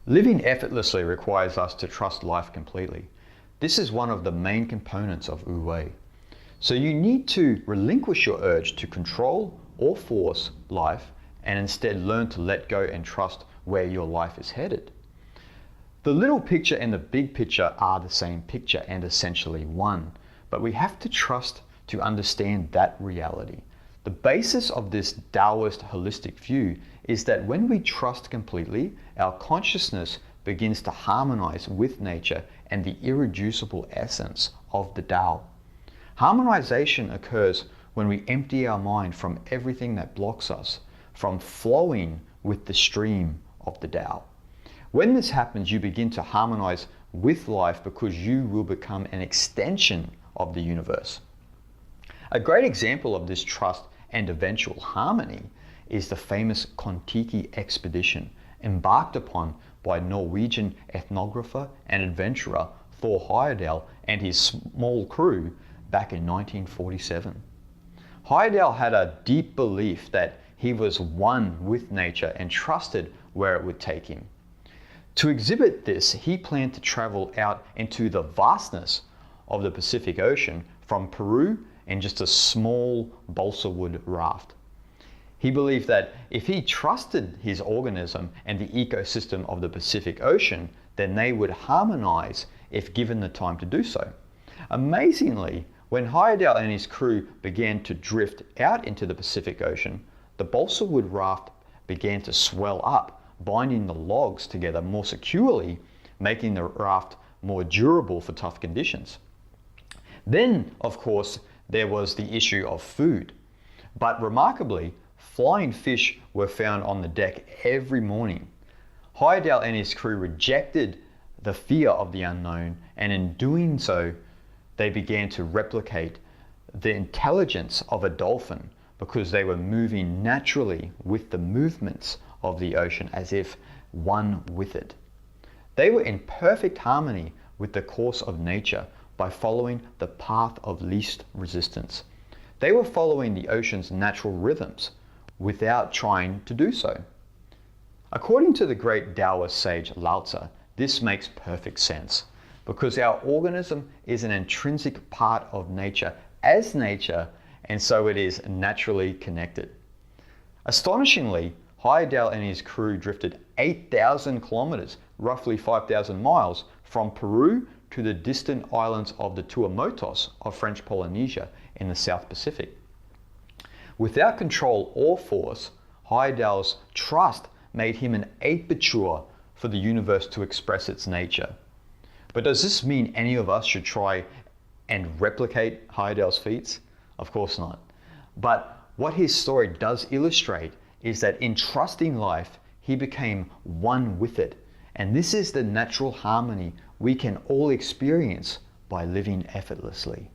Living effortlessly requires us to trust life completely. This is one of the main components of wu-wei. So you need to relinquish your urge to control or force life and instead learn to let go and trust where your life is headed. The little picture and the big picture are the same picture and essentially one, but we have to trust to understand that reality. The basis of this Taoist holistic view is that when we trust completely, our consciousness begins to harmonize with nature and the irreducible essence of the Tao. Harmonization occurs when we empty our mind from everything that blocks us from flowing with the stream of the Tao. When this happens, you begin to harmonize with life because you will become an extension of the universe. A great example of this trust and eventual harmony is the famous Kon-Tiki expedition embarked upon by Norwegian ethnographer and adventurer Thor Heyerdahl and his small crew back in 1947. Heyerdahl had a deep belief that he was one with nature and trusted where it would take him. To exhibit this, he planned to travel out into the vastness of the Pacific Ocean from Peru in just a small balsa wood raft. He believed that if he trusted his organism and the ecosystem of the Pacific Ocean, then they would harmonize if given the time to do so. Amazingly, when Heyerdahl and his crew began to drift out into the Pacific Ocean, the balsa wood raft began to swell up, binding the logs together more securely, making the raft more durable for tough conditions. Then, of course, there was the issue of food. But remarkably, flying fish were found on the deck every morning. Heyerdahl and his crew rejected the fear of the unknown, and in doing so, they began to replicate the intelligence of a dolphin because they were moving naturally with the movements of the ocean as if one with it. They were in perfect harmony with the course of nature by following the path of least resistance. They were following the ocean's natural rhythms without trying to do so. According to the great Taoist sage Lao Tzu, this makes perfect sense because our organism is an intrinsic part of nature as nature, and so it is naturally connected. Astonishingly, Heyerdahl and his crew drifted 8,000 kilometers, roughly 5,000 miles, from Peru to the distant islands of the Tuamotus of French Polynesia in the South Pacific. Without control or force, Heyerdahl's trust made him an aperture for the universe to express its nature. But does this mean any of us should try and replicate Heyerdahl's feats? Of course not. But what his story does illustrate is that in trusting life, he became one with it. And this is the natural harmony we can all experience by living effortlessly.